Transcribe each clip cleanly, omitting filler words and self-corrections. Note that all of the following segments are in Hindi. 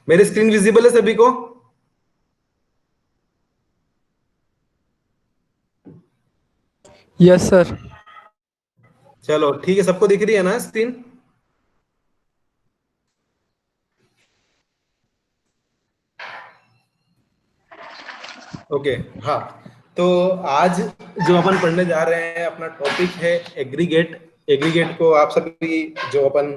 मेरी स्क्रीन विजिबल है सभी को? Yes sir. चलो ठीक है, सबको दिख रही है ना स्क्रीन? ओके। हाँ, तो आज जो अपन पढ़ने जा रहे हैं अपना टॉपिक है एग्रीगेट। एग्रीगेट को आप सभी, जो अपन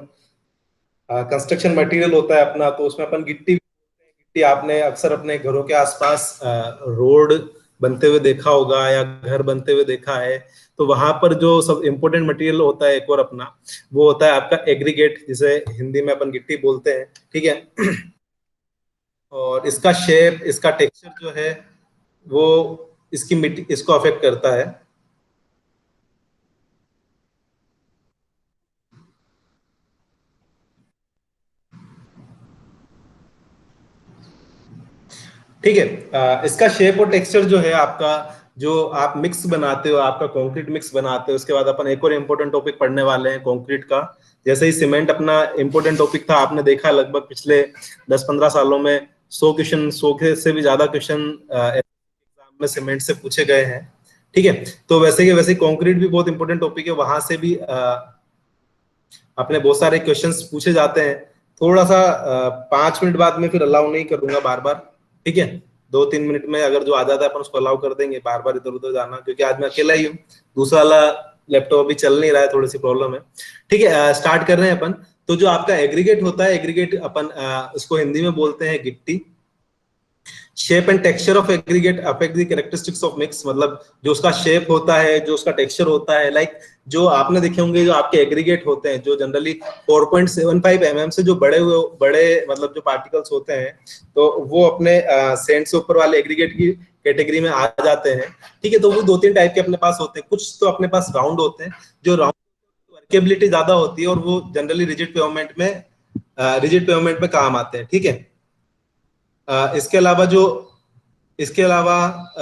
कंस्ट्रक्शन मटेरियल होता है अपना, तो उसमें अपन गिट्टी, गिट्टी आपने अक्सर अपने घरों के आसपास रोड बनते हुए देखा होगा या घर बनते हुए देखा है। तो वहां पर जो सब इंपॉर्टेंट मटेरियल होता है एक और अपना, वो होता है आपका एग्रीगेट, जिसे हिंदी में अपन गिट्टी बोलते हैं। ठीक है। और इसका शेप, इसका टेक्सचर जो है वो इसकी मिट्टी इसको अफेक्ट करता है। ठीक है। इसका शेप और टेक्सचर जो है आपका, जो आप मिक्स बनाते हो, आपका कंक्रीट मिक्स बनाते हो, उसके बाद अपन एक और इम्पोर्टेंट टॉपिक पढ़ने वाले हैं कंक्रीट का। जैसे ही सीमेंट अपना इम्पोर्टेंट टॉपिक था, आपने देखा लगभग पिछले 10-15 सालों में 100 क्वेश्चन, 100 से भी ज्यादा क्वेश्चन एग्जाम में सीमेंट से पूछे गए हैं। ठीक है। तो वैसे ही कंक्रीट भी बहुत इंपॉर्टेंट टॉपिक है, वहां से भी अपने बहुत सारे क्वेश्चंस पूछे जाते हैं। थोड़ा सा 5 मिनट बाद में फिर अलाउ नहीं करूंगा बार बार। ठीक है। 2-3 मिनट में अगर जो आ जाता है अपन उसको अलाउ कर देंगे, बार बार इधर उधर जाना, क्योंकि आज मैं अकेला ही हूँ। दूसरा वाला लैपटॉप अभी चल नहीं रहा है, थोड़ी सी प्रॉब्लम है। ठीक है, स्टार्ट कर रहे हैं अपन। तो जो आपका एग्रीगेट होता है, एग्रीगेट अपन उसको हिंदी में बोलते हैं गिट्टी। Shape and texture of aggregate affect the characteristics of mix, मतलब जो उसका शेप होता है, जो उसका टेक्सचर होता है, लाइक जो आपने देखे होंगे जो आपके एग्रीगेट होते हैं, जो जनरली 4.75 mm से जो बड़े मतलब जो पार्टिकल्स होते हैं, तो वो अपने सेंट से ऊपर वाले एग्रीगेट की कैटेगरी में आ जाते हैं। ठीक है। तो वो 2-3 टाइप के अपने पास होते हैं। कुछ तो अपने पास राउंड होते हैं, जो राउंड वर्केबिलिटी ज्यादा होती है, और वो जनरली रिजिड पेवमेंट में काम आते हैं। ठीक है। इसके अलावा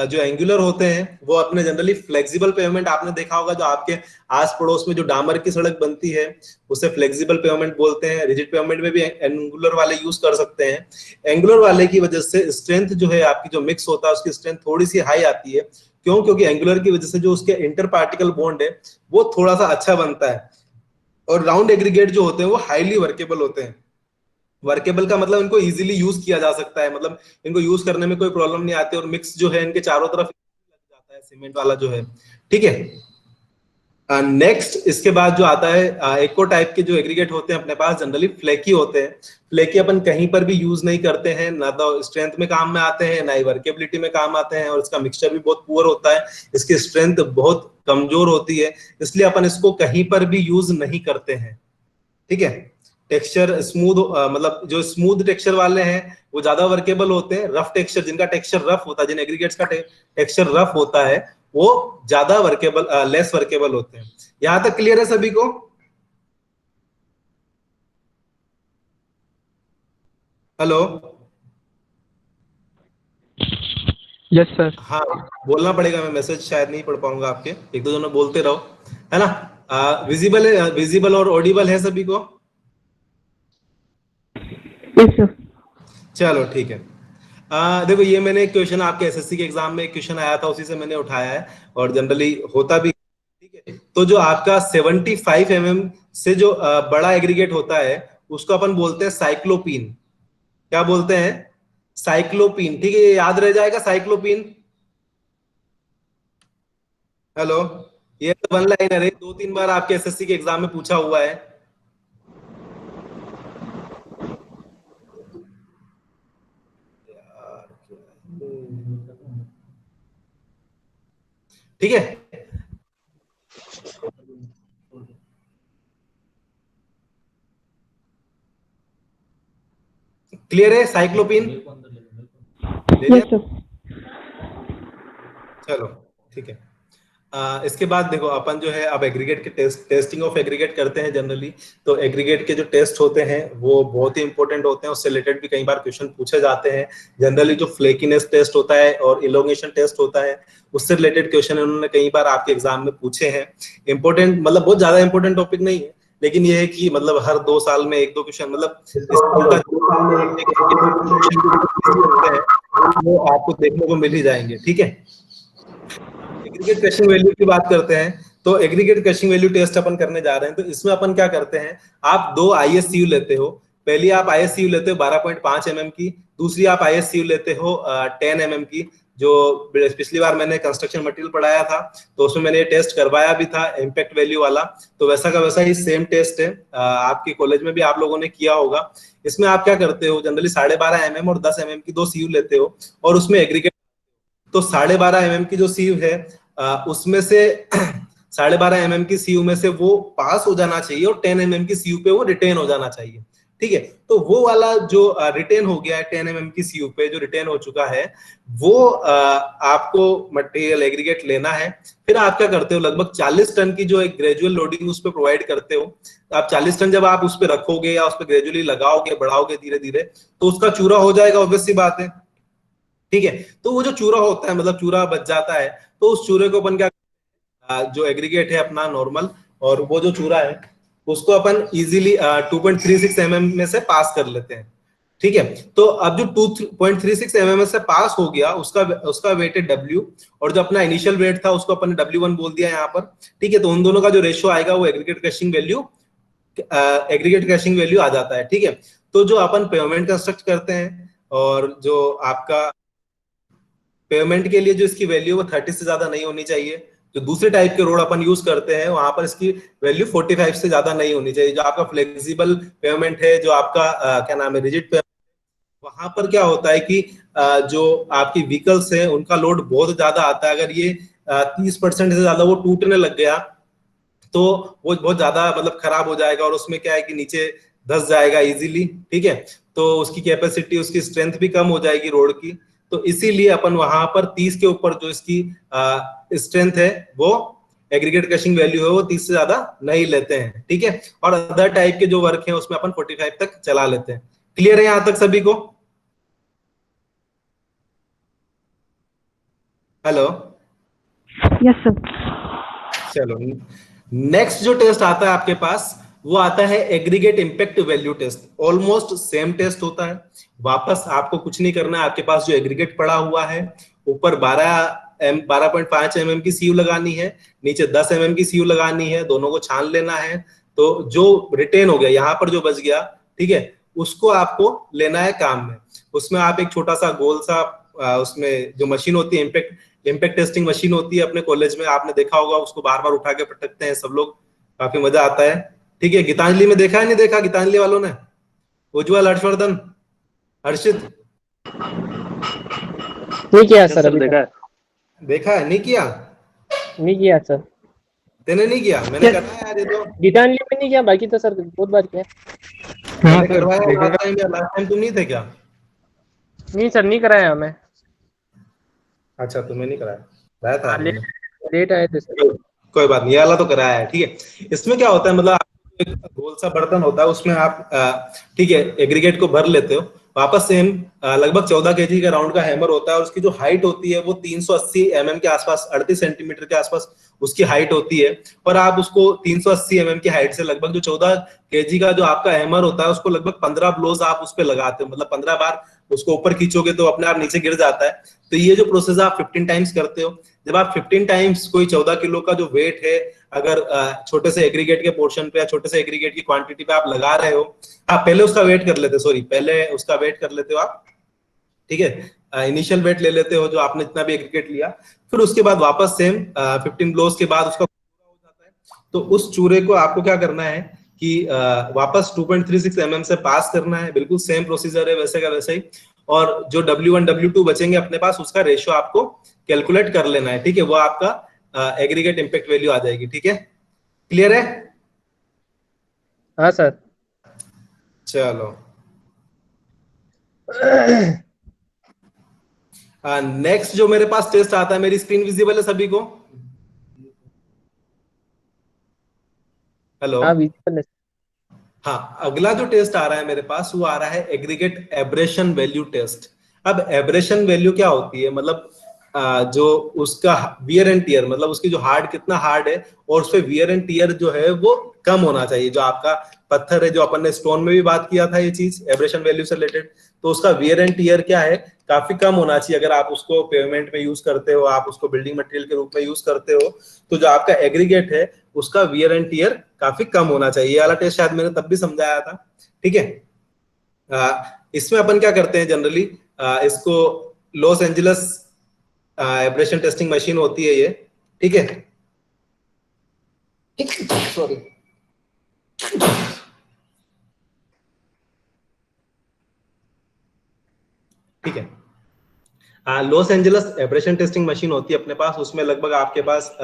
जो एंगुलर होते हैं, वो अपने जनरली फ्लेक्सिबल पेवमेंट, आपने देखा होगा जो आपके आस पड़ोस में जो डामर की सड़क बनती है, उसे फ्लेक्सिबल पेवमेंट बोलते हैं। रिजिड पेवमेंट में भी एंगुलर वाले यूज कर सकते हैं। एंगुलर वाले की वजह से स्ट्रेंथ जो है आपकी, जो मिक्स होता है उसकी स्ट्रेंथ थोड़ी सी हाई आती है। क्यों? क्योंकि एंगुलर की वजह से जो उसके इंटर पार्टिकल बॉन्ड है वो थोड़ा सा अच्छा बनता है। और राउंड एग्रीगेट जो होते हैं वो हाईली वर्केबल होते हैं। वर्केबल का मतलब इनको इजीली यूज किया जा सकता है, मतलब इनको यूज करने में कोई प्रॉब्लम नहीं आती, और मिक्स जो है इनके चारों तरफ लग जाता है सीमेंट वाला जो है। ठीक है। नेक्स्ट इसके बाद जो आता है, एक और टाइप के जो एग्रीगेट होते हैं अपने पास, जनरली फ्लेकी होते हैं। फ्लेकी अपन कहीं पर भी यूज नहीं करते हैं, ना तो स्ट्रेंथ में काम में आते हैं, ना ही वर्केबिलिटी में काम आते हैं, और इसका मिक्सचर भी बहुत पुअर होता है। इसकी स्ट्रेंथ बहुत कमजोर होती है, इसलिए अपन इसको कहीं पर भी यूज नहीं करते हैं। ठीक है। टेक्सचर स्मूथ, मतलब जो स्मूथ टेक्सचर वाले हैं वो ज्यादा वर्केबल होते हैं। रफ टेक्सचर, जिनका टेक्सचर रफ होता है, जिन एग्रीगेट्स का टेक्सचर रफ होता है, वो ज्यादा वर्केबल, लेस वर्केबल होते हैं। यहां तक क्लियर है सभी को? हेलो? Yes sir. हाँ, बोलना पड़ेगा, मैं मैसेज शायद नहीं पढ़ पाऊंगा आपके, एक दो जन बोलते रहो, है ना? विजिबल और ऑडिबल है सभी को? Yes sir. चलो ठीक है। देखो, ये मैंने एक क्वेश्चन आपके एसएससी के एग्जाम में एक क्वेश्चन आया था, उसी से मैंने उठाया है, और जनरली होता भी। ठीक है। तो जो आपका 75 mm से जो बड़ा एग्रीगेट होता है, उसको अपन बोलते हैं साइक्लोपीन। क्या बोलते हैं? साइक्लोपीन। ठीक है, ये याद रह जाएगा, साइक्लोपीन। हेलो? ये तो वन लाइनर है, 2-3 बार आपके एसएससी के एग्जाम में पूछा हुआ है। ठीक है। क्लियर है? साइक्लोपीन ले लिया? Yes sir. चलो ठीक है। इसके बाद देखो, अपन जो है अब एग्रीगेट के टेस्टिंग ऑफ एग्रीगेट करते हैं जनरली। तो एग्रीगेट के जो टेस्ट होते हैं वो बहुत ही इंपॉर्टेंट होते हैं, उससे रिलेटेड भी कई बार क्वेश्चन पूछे जाते हैं। जनरली जो फ्लेकीनेस टेस्ट होता है और इलोंगेशन टेस्ट होता है, उससे रिलेटेड क्वेश्चन उन्होंने कई बार आपके एग्जाम में पूछे हैं। इंपॉर्टेंट, मतलब बहुत ज्यादा इंपॉर्टेंट टॉपिक नहीं है, लेकिन ये है कि मतलब हर 2 साल में 1-2 क्वेश्चन, मतलब स्कूल का वो आपको देखने को मिल ही जाएंगे। ठीक है, एग्रीगेट क्रशिंग वैल्यू की बात करते हैं, तो एग्रीगेट क्रशिंग वैल्यू टेस्ट अपन करने जा रहे हैं। तो इसमें अपन क्या करते हैं, आप 2 ISCU लेते हो। पहली आप ISCU लेते हो 12.5 mm की, दूसरी आप ISCU लेते हो 10 mm की। जो पिछली बार मैंने कंस्ट्रक्शन मटेरियल पढ़ाया था, तो उसमें मैंने ये टेस्ट करवाया भी था, इम्पैक्ट वैल्यू वाला। तो वैसा का वैसा ही सेम टेस्ट है, आपके कॉलेज में भी आप लोगों ने किया होगा। इसमें आप क्या करते हो, जनरली 12.5 mm और 10 mm की 2 CU लेते हो, और उसमें एग्रीगेट, तो 12.5 mm की जो सीयू है उसमें से 12.5 mm की सीयू में से वो पास हो जाना चाहिए, और 10 mm की सीयू पे वो रिटेन हो जाना चाहिए। ठीक है, तो वो वाला जो रिटेन हो गया है 10 mm की सीयू पे, जो रिटेन हो चुका है, वो आपको मटेरियल एग्रीगेट लेना है। फिर आप क्या करते हो, लगभग 40 टन की जो एक ग्रेजुअल लोडिंग उस पर प्रोवाइड करते हो। आप 40 टन जब आप उस पर रखोगे या उस पर ग्रेजुअली लगाओगे, बढ़ाओगे धीरे धीरे, तो उसका चूरा हो जाएगा, ऑब्वियस सी बात है। ठीक है, तो वो जो चूरा होता है, मतलब चूरा बच जाता है, तो उस चूरे को अपन क्या, जो एग्रीगेट है अपना नॉर्मल, और वो जो चूरा है उसको अपन इजीली 2.36 mm में से पास कर लेते हैं। ठीक है, तो अब जो 2.36 mm से पास हो गया, उसका उसका वेट है W, और जो अपना इनिशियल वेट था उसको अपन ने W1 बोल दिया यहाँ पर। ठीक है, तो उन दोनों का जो रेशियो आएगा वो एग्रीगेट क्रशिंग वैल्यू आ जाता है। ठीक है, तो जो अपन पेमेंट कंस्ट्रक्ट करते हैं, और जो आपका पेमेंट के लिए जो इसकी वैल्यू वो 30 से ज्यादा नहीं होनी चाहिए। जो दूसरे टाइप के रोड अपन यूज करते हैं वहां पर इसकी वैल्यू 45 से ज्यादा नहीं होनी चाहिए। जो आपका फ्लेक्सिबल पेमेंट है, जो आपका क्या नाम है, रिजिड पेमेंट, वहां पर क्या होता है कि जो आपकी व्हीकल्स है उनका लोड बहुत ज्यादा आता है। अगर ये 30% से ज्यादा वो टूटने लग गया, तो वो बहुत ज्यादा मतलब खराब हो जाएगा, और उसमें क्या है कि नीचे धस जाएगा इजीली। ठीक है, तो उसकी कैपेसिटी, उसकी स्ट्रेंथ भी कम हो जाएगी रोड की। तो इसीलिए अपन वहां पर 30 के ऊपर जो इसकी स्ट्रेंथ है, वो एग्रीगेट क्रशिंग वैल्यू है, वो 30 से ज्यादा नहीं लेते हैं। ठीक है, और अदर टाइप के जो वर्क है उसमें अपन 45 तक चला लेते हैं। क्लियर है यहां तक सभी को? हेलो? Yes, sir. चलो, नेक्स्ट जो टेस्ट आता है आपके पास, वो आता है aggregate impact value test. Almost same test होता है, वापस आपको कुछ नहीं करना है। आपके पास जो एग्रीगेट पड़ा हुआ है, ऊपर 12.5 mm की सीयू लगानी है, नीचे 10 mm की सीयू लगानी है, दोनों को छान लेना है। तो जो रिटेन हो गया, यहाँ पर जो बच गया, ठीक है, उसको आपको लेना है काम में। उसमें आप एक छोटा सा गोल सा उसमें जो मशीन होती है, इम्पैक्ट टेस्टिंग मशीन होती है अपने कॉलेज में, आपने देखा होगा, उसको बार बार उठा के पटकते हैं सब लोग, काफी मजा आता है। ठीक है, गीतांजलि में देखा है, नहीं देखा गीतांजलि वालों ने? उज्ज्वल, हर्षवर्धन, हर्षित, नहीं किया यस सर, सर, अभी देखा तक है। देखा है? नहीं किया? नहीं किया सर। तेने नहीं किया? मैंने कराया यार ये तो। गीतांजलि में नहीं किया, बाकी तो सर बहुत बार किया। मैंने करवाया लास्ट टाइम, या लास्ट टाइम तुम नहीं थे क्या? नहीं सर, नहीं कराया हमें। अच्छा, तुम्हें नहीं कराया, कराया था हाँ, यार मैंने। लेट आए थे सर। कोई बात नहीं, ये वाला तो कराया है। ठीक है, इसमें क्या होता है, मतलब एक गोल सा बर्तन होता है, उसमें आप ठीक है एग्रीगेट को भर लेते हो, वापस सेम लगभग 14 kg का राउंड का हैमर होता है, और उसकी जो हाइट होती है वो 380 mm के आसपास, 38 सेंटीमीटर के आसपास उसकी हाइट होती है। और आप उसको 380 mm की हाइट से लगभग जो 14 kg का जो आपका हैमर होता है, उसको लगभग 15 ब्लोज आप उस पर लगाते हो, मतलब 15 बार उसको ऊपर खींचोगे तो अपने आप नीचे गिर जाता है। तो ये जो प्रोसेस आप 15 टाइम्स करते हो, जब आप 15 टाइम्स कोई 14 किलो का जो वेट है, अगर छोटे से एग्रीगेट के पोर्शन पे या छोटे से एग्रीगेट की क्वांटिटी पे आप लगा रहे हो, आप पहले उसका वेट कर लेते, सॉरी, पहले उसका वेट कर लेते हो आप। ठीक है, इनिशियल वेट ले लेते हो जो आपने जितना भी एग्रीगेट लिया, फिर उसके बाद वापस सेम 15 ब्लोज के बाद उसका चूरा हो जाता है। तो उस चूरे को आपको क्या करना है कि वापस 2.36 mm से पास करना है। बिल्कुल सेम प्रोसीजर है वैसे का वैसे ही, और जो W1 W2 बचेंगे अपने पास, उसका रेशियो आपको कैलकुलेट कर लेना है। ठीक है, वो आपका एग्रीगेट इम्पैक्ट वैल्यू आ जाएगी। ठीक है, क्लियर है? हाँ सर। चलो, नेक्स्ट जो मेरे पास टेस्ट आता है, मेरी स्क्रीन विजिबल है सभी को? हेलो? हाँ, विजिबल है। हाँ, अगला जो टेस्ट आ रहा है मेरे पास, वो आ रहा है एग्रीगेट एब्रेशन वैल्यू टेस्ट। अब एब्रेशन वैल्यू क्या होती है, मतलब जो उसका वियर एंड टियर, मतलब उसकी जो हार्ड कितना हार्ड है और उस पे वियर एंड टियर जो है वो कम होना चाहिए। जो आपका पत्थर है, जो अपन ने स्टोन में भी बात किया था ये चीज एब्रेशन वैल्यू से रिलेटेड, तो उसका वियर एंड टियर क्या है, काफी कम होना चाहिए। अगर आप उसको पेवमेंट में यूज करते हो, आप उसको बिल्डिंग मटेरियल के रूप में यूज करते हो, तो जो आपका एग्रीगेट है उसका वियर एंड टियर काफी कम होना चाहिए। ये वाला टेस्ट शायद मैंने तब भी समझाया था, ठीक है। इसमें अपन क्या करते हैं जनरली, इसको Los Angeles abrasion testing machine होती है ये, ठीक है। सॉरी, ठीक है। Los Angeles abrasion testing machine होती है अपने पास। उसमें लगभग आपके पास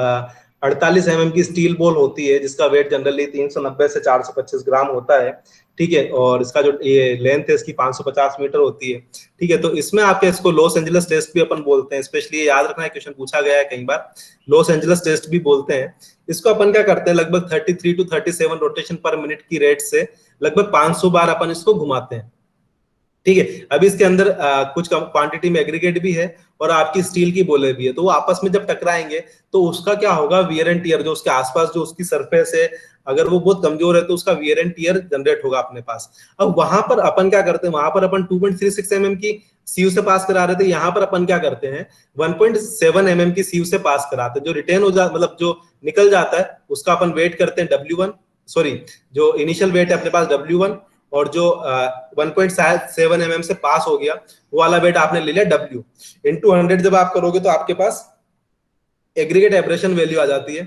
48 mm की स्टील बॉल होती है, जिसका वेट जनरली 390 से 425 ग्राम होता है, ठीक है। और इसका जो ये लेंथ है इसकी 550 मीटर होती है, ठीक है। तो इसमें आपके इसको लॉस एंजलिस टेस्ट भी अपन बोलते हैं, स्पेशली याद रखना है, क्वेश्चन पूछा गया है कई बार, लॉस एंजलिस टेस्ट भी बोलते हैं इसको। अपन क्या करते हैं, लगभग 33 टू 37 रोटेशन पर मिनट की रेट से लगभग 500 बार अपन इसको घुमाते हैं, ठीक है। अभी इसके अंदर कुछ क्वांटिटी में एग्रीगेट भी है और आपकी स्टील की बोले भी है, तो वो आपस में जब टकराएंगे तो उसका क्या होगा, वियर एंड टियर, जो उसके आसपास जो उसकी सरफेस है अगर वो बहुत कमजोर है तो उसका वियर एंड टियर जनरेट होगा अपने पास। अब वहां पर अपन क्या करते हैं, वहां पर अपन 2.36 mm की सीयू से पास करा रहे थे, यहाँ पर अपन क्या करते हैं 1.7 mm की सीयू से पास कराते हैं। जो रिटेन हो जा, मतलब जो निकल जाता है उसका अपन वेट करते हैं W1, सॉरी जो इनिशियल वेट है अपने पास W1, और जो 1.7 mm से पास हो गया वो वाला वेट आपने ले लिया W इंटू 100। जब आप करोगे तो आपके पास एग्रीगेट एब्रेशन वैल्यू आ जाती है।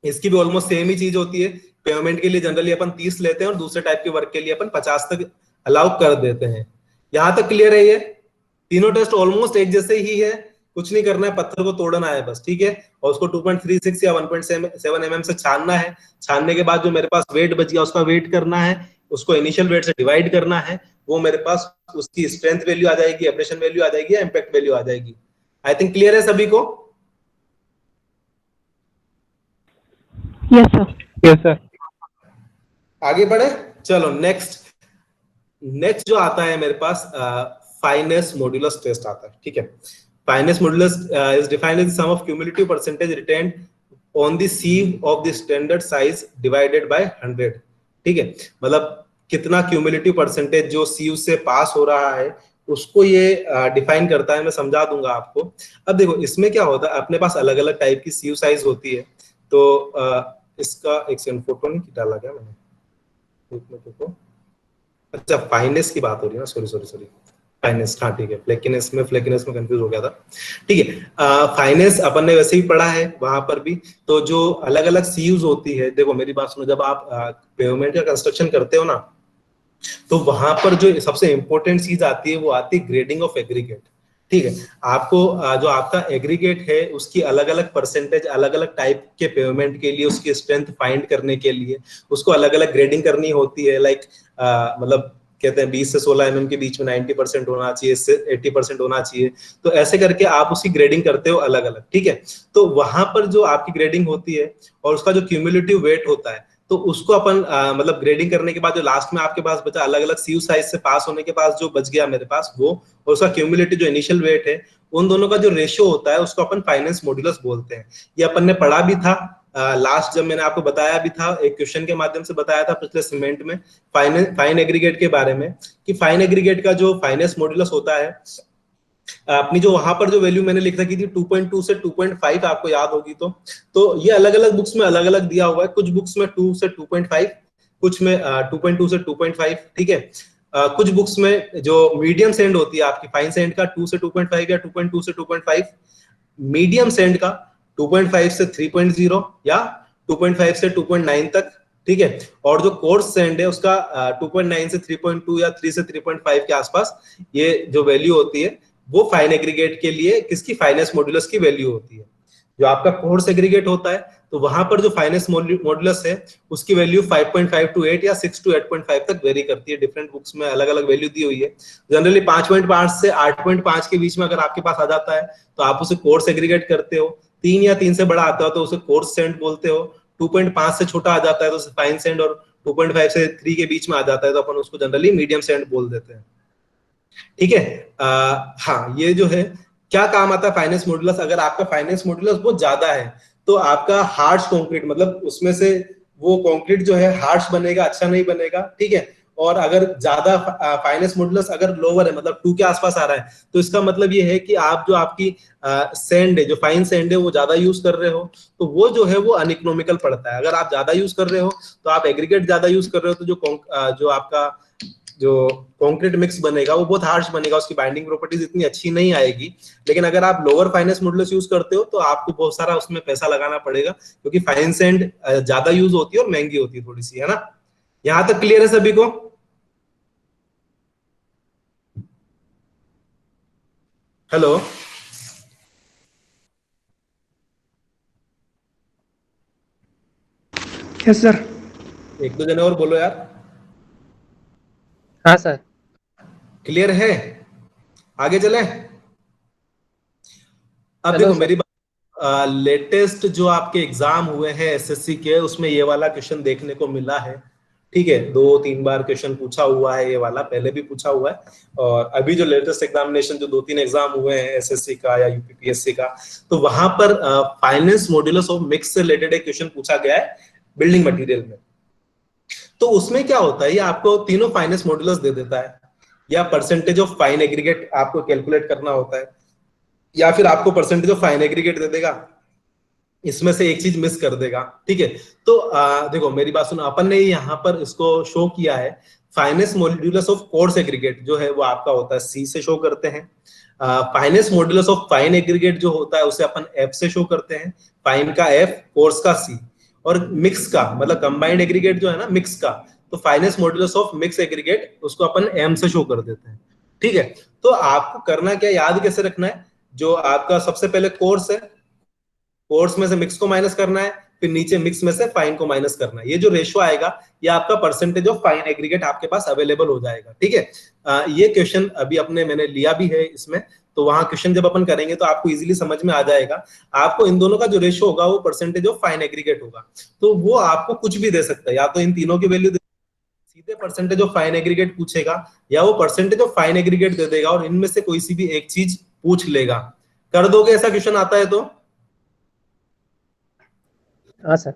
इसकी भी ऑलमोस्ट सेम ही चीज होती है। पेमेंट के लिए जनरली अपन 30 लेते हैं और दूसरे टाइप के वर्क के लिए अपन 50 तक अलाउ कर देते हैं। यहां तक क्लियर है? ये तीनों टेस्ट ऑलमोस्ट एक जैसे ही है, कुछ नहीं करना है, पत्थर को तोड़ना है बस, ठीक है। और उसको 2.36 या 1.7 mm से छानना है। छानने के बाद जो मेरे पास वेट बच गया उसका वेट करना है, उसको इनिशियल वेट से डिवाइड करना है, वो मेरे पास उसकी स्ट्रेंथ वैल्यू आ जाएगी, एब्रेशन वैल्यू आ जाएगी या इंपैक्ट वैल्यू आ जाएगी। आई थिंक क्लियर है सभी को? Yes sir. Yes sir. आगे बढ़े, चलो नेक्स्ट जो आता है मेरे पास फाइनेस मॉड्यूलस टेस्ट आता है, ठीक है। Fineness modulus is defined as sum of cumulative percentage retained on the sieve of the standard size divided by 100, ठीक है। मतलब कितना क्यूमुलेटिव परसेंटेज जो सीयू से पास हो रहा है उसको ये डिफाइन करता है। मैं समझा दूंगा आपको। अब देखो इसमें क्या होता है, अपने पास अलग अलग टाइप की सीयू साइज होती है। तो इसका एक सेकंड, फोटो नहीं डाला क्या मैंने, एक मिनट रुको। अच्छा फाइनेस की बात हो रही है ना, सॉरी फाइनेस, हाँ ठीक है। फ्लेकिनेस में कंफ्यूज हो गया था, ठीक है। फाइनेस अपन ने वैसे ही पढ़ा है वहां पर भी। तो जो अलग अलग सीयूज होती है, देखो मेरी बात सुनो, जब आप पेवमेंट का कंस्ट्रक्शन करते हो ना, तो वहां पर जो सबसे इंपॉर्टेंट चीज आती है वो आती है ग्रेडिंग ऑफ एग्रीगेट, ठीक है। आपको जो आपका एग्रीगेट है उसकी अलग अलग परसेंटेज, अलग अलग टाइप के पेवमेंट के लिए उसकी स्ट्रेंथ फाइंड करने के लिए उसको अलग अलग ग्रेडिंग करनी होती है। लाइक मतलब कहते हैं 20 से 16 mm के बीच में 90% होना चाहिए, इससे 80% होना चाहिए। तो ऐसे करके आप उसकी ग्रेडिंग करते हो अलग अलग, ठीक है। तो वहां पर जो आपकी ग्रेडिंग होती है और उसका जो क्यूमुलेटिव वेट होता है, तो उसको अपन मतलब ग्रेडिंग करने के बाद जो लास्ट में आपके पास बचा, अलग अलग सीयू साइज से पास होने के बाद जो बच गया मेरे पास वो, और उसका क्यूमुलेटिव जो इनिशियल वेट है, उन दोनों का जो रेशियो होता है उसको अपन फाइनेंस मॉड्यूलस बोलते हैं। ये अपन ने पढ़ा भी था लास्ट, जब मैंने आपको बताया भी था, एक क्वेश्चन के माध्यम से बताया था पिछले सीमेंट में फाइन एग्रीगेट के बारे में, कि फाइन एग्रीगेट का जो फाइनेंस मॉड्यूलस होता है, अपनी जो वहां पर जो वैल्यू मैंने लिख रखी थी 2.2 से 2.5, आपको याद होगी तो ये अलग अलग बुक्स में अलग अलग दिया हुआ है। कुछ बुक्स में 2 से 2.5, कुछ में 2.2 से 2.5, ठीक है। कुछ बुक्स में जो मीडियम सेंड होती है आपकी फाइन सेंड का 2 से 2.5 या 2.2 से 2.5, मीडियम सेंड का 2.5 से 3.0 या 2.5 से 2.9 तक, ठीक है। और जो कोर्स सेंड है उसका 2.9 से 3.2 या 3 से 3.5 के आसपास ये जो वैल्यू होती है वो फाइन एग्रीगेट के लिए किसकी, फाइनेंस मॉड्यूलस की वैल्यू होती है। जो आपका कोर्स एग्रीगेट होता है तो वहां पर जो फाइनेंस मॉड्यूलस है उसकी वैल्यू 5.5 टू 8 या 6 टू 8.5 तक वेरी करती है। डिफरेंट बुक्स में अलग अलग वैल्यू दी हुई है। जनरली 5.5 से 8.5 के बीच में अगर आपके पास आ जाता है तो आप उसे कोर्स एग्रीगेट करते हो। 3 या 3 से बड़ा आता है तो उसे कोर्स सेंड बोलते हो। 2.5 से छोटा आ जाता है तो उसे फाइन सेंड, और 2.5 से 3 के बीच में आ जाता है तो अपन उसको जनरली मीडियम सेंड बोल देते हैं, ठीक है। हाँ ये जो है क्या काम आता है फाइनेंस मॉड्यूलस? अगर आपका फाइनेंस मॉड्यूलस बहुत ज्यादा है तो आपका हार्श कंक्रीट, मतलब उसमें से वो कंक्रीट जो है हार्श बनेगा, अच्छा नहीं बनेगा, ठीक है। और अगर ज्यादा फाइनेंस मॉड्यूलस अगर लोअर है, मतलब 2 के आसपास आ रहा है, तो इसका मतलब ये है कि आप जो आपकी सैंड है, जो फाइन सैंड है, वो ज्यादा यूज कर रहे हो, तो वो जो है वो अनइकोनॉमिकल पड़ता है। अगर आप ज्यादा यूज कर रहे हो तो आप एग्रीगेट ज्यादा यूज कर रहे हो, तो जो आपका जो कंक्रीट मिक्स बनेगा वो बहुत हार्श बनेगा, उसकी बाइंडिंग प्रॉपर्टीज इतनी अच्छी नहीं आएगी। लेकिन अगर आप लोअर फाइनेंस मॉड्यूलस यूज करते हो तो आपको बहुत सारा उसमें पैसा लगाना पड़ेगा, क्योंकि फाइन सैंड ज्यादा यूज होती है और महंगी होती है थोड़ी सी, है ना। यहां तक क्लियर है सभी को? Hello, yes sir. एक दो जने और बोलो यार। हाँ सर। क्लियर है? आगे चले। अब चलो देखो सर। मेरी बात, लेटेस्ट जो आपके एग्जाम हुए हैं एसएससी के, उसमें ये वाला क्वेश्चन देखने को मिला है, ठीक है। 2-3 बार क्वेश्चन पूछा हुआ है, ये वाला पहले भी पूछा हुआ है। और अभी जो लेटेस्ट एग्जामिनेशन जो 2-3 एग्जाम हुए हैं एसएससी का या यूपीपीएससी का, तो वहां पर फाइनेंस मॉड्यूलस ऑफ मिक्स से रिलेटेड एक क्वेश्चन पूछा गया है बिल्डिंग मटेरियल में। तो उसमें क्या होता है, ये आपको तीनों फाइनेंस मॉड्यूलस दे देता है, या परसेंटेज ऑफ फाइन एग्रीगेट आपको कैलकुलेट करना होता है, या फिर आपको परसेंटेज ऑफ फाइन एग्रीगेट दे देगा, इसमें से एक चीज मिस कर देगा, ठीक है। तो देखो मेरी बात सुनो, अपन ने यहाँ पर इसको शो किया है, finance modulus of coarse aggregate जो है वो आपका होता है सी से शो करते हैं। Finance modulus of fine aggregate जो होता है उसे अपन एफ से शो करते हैं, फाइन का एफ, कोर्स का सी। और मिक्स का मतलब कंबाइंड एग्रीगेट जो है ना मिक्स का, तो finance modulus of mix aggregate उसको अपन एम से शो कर देते हैं, ठीक है। तो आपको करना क्या, याद कैसे रखना है, जो आपका सबसे पहले कोर्स है, कोर्स में से मिक्स को माइनस करना है, फिर नीचे मिक्स में से फाइन को माइनस करना है। ये जो रेशियो आएगा ये आपका परसेंटेज ऑफ फाइन एग्रीगेट आपके पास अवेलेबल हो जाएगा, ठीक है। ये क्वेश्चन अभी मैंने लिया भी है इसमें, तो वहां क्वेश्चन जब अपन करेंगे तो आपको इजीली समझ में आ जाएगा। आपको इन दोनों का जो रेशियो होगा वो परसेंटेज ऑफ फाइन एग्रीगेट होगा, तो वो आपको कुछ भी दे सकता है, या तो इन तीनों की वैल्यू सीधे परसेंटेज ऑफ फाइन एग्रीगेट पूछेगा, या वो परसेंटेज ऑफ फाइन एग्रीगेट दे देगा और इनमें से कोई सी भी एक चीज पूछ लेगा। कर दोगे ऐसा क्वेश्चन आता है तो? हाँ सर।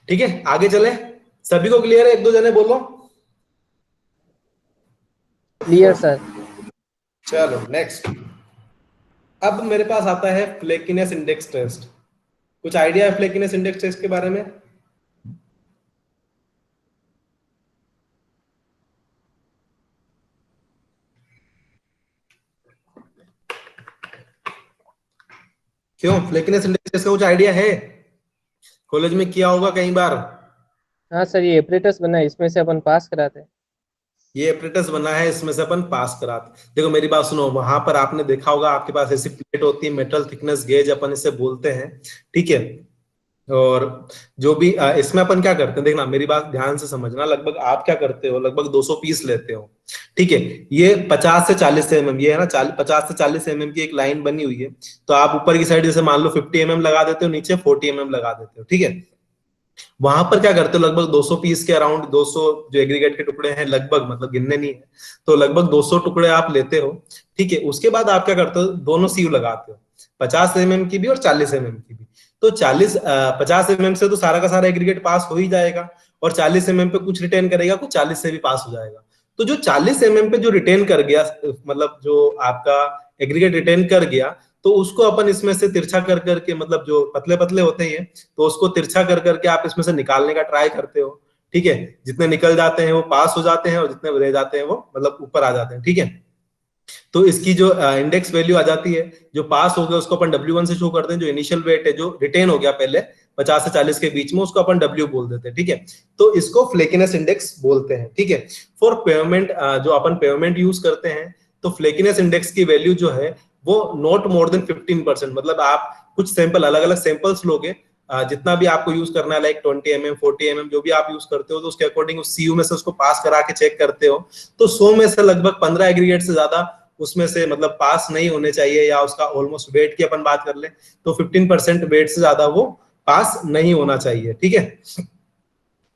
ठीक है, आगे चले। सभी को क्लियर है? एक दो जने बोलो। Clear sir. चलो नेक्स्ट। अब मेरे पास आता है फ्लेकिनेस इंडेक्स टेस्ट। कुछ आइडिया है फ्लेकिनेस इंडेक्स टेस्ट के बारे में? क्यों, फ्लेकिनेस इंडेक्स टेस्ट का कुछ आइडिया है? कॉलेज में किया होगा कई बार। हाँ सर, ये एपरेटस बना है, इसमें से अपन पास कराते हैं। ये एपरेटस बना है, इसमें से अपन पास कराते। देखो मेरी बात सुनो, वहां पर आपने देखा होगा आपके पास ऐसी प्लेट होती है, मेटल थिकनेस गेज अपन इसे बोलते हैं, ठीक है। और जो भी इसमें अपन क्या करते हैं, देखना मेरी बात ध्यान से समझना, लगभग आप क्या करते हो, लगभग 200 पीस लेते हो, ठीक है। ये 50 से 40 mm, ये है ना 50 से 40 mm की एक लाइन बनी हुई है, तो आप ऊपर की साइड जैसे मान लो 50 mm लगा देते हो, नीचे 40 mm लगा देते हो, ठीक है। वहां पर क्या करते हो, लगभग 200 पीस के अराउंड, 200 जो एग्रीगेट के टुकड़े हैं, लगभग मतलब गिनने नहीं है, तो लगभग 200 टुकड़े आप लेते हो, ठीक है। उसके बाद आप क्या करते हो, दोनों सीव लगाते हो, 50 mm की भी और 40 mm की भी। तो 50 mm से तो सारा का सारा एग्रीगेट पास हो ही जाएगा, और 40 mm पे कुछ रिटेन करेगा, कुछ 40 से भी पास हो जाएगा। तो जो 40 mm पे जो रिटेन कर गया, मतलब जो आपका एग्रीगेट रिटेन कर गया, तो उसको अपन इसमें से तिरछा कर करके, मतलब जो पतले पतले होते हैं तो उसको तिरछा कर करके आप इसमें से निकालने का ट्राई करते हो, ठीक है। जितने निकल जाते हैं वो पास हो जाते हैं, और जितने रह जाते हैं वो मतलब ऊपर आ जाते हैं, ठीक है। तो इसकी जो इंडेक्स वैल्यू आ जाती है, जो पास हो गया उसको अपन W1 से शो करते हैं, जो इनिशियल वेट है जो रिटेन हो गया पहले 50 से 40 के बीच में, उसको अपन W बोल देते हैं, ठीक है। तो इसको फ्लेकिनेस इंडेक्स बोलते हैं, ठीक है। फॉर पेमेंट जो अपन पेमेंट यूज करते हैं, तो फ्लेकिनेस इंडेक्स की वैल्यू जो है वो नॉट मोर देन 15%, मतलब आप कुछ सैंपल, अलग अलग सैंपल्स लोगे, जितना भी आपको यूज करना है, लाइक 20 mm 40 mm जो भी आप यूज करते हो, तो उसके अकॉर्डिंग उस सीयू में से उसको पास करा के चेक करते हो, तो 100 में से लगभग 15 एग्रीगेट से ज्यादा उसमें से मतलब पास नहीं होने चाहिए, या उसका ऑलमोस्ट वेट की अपन बात कर ले तो 15% वेट से ज्यादा वो पास नहीं होना चाहिए, ठीक है।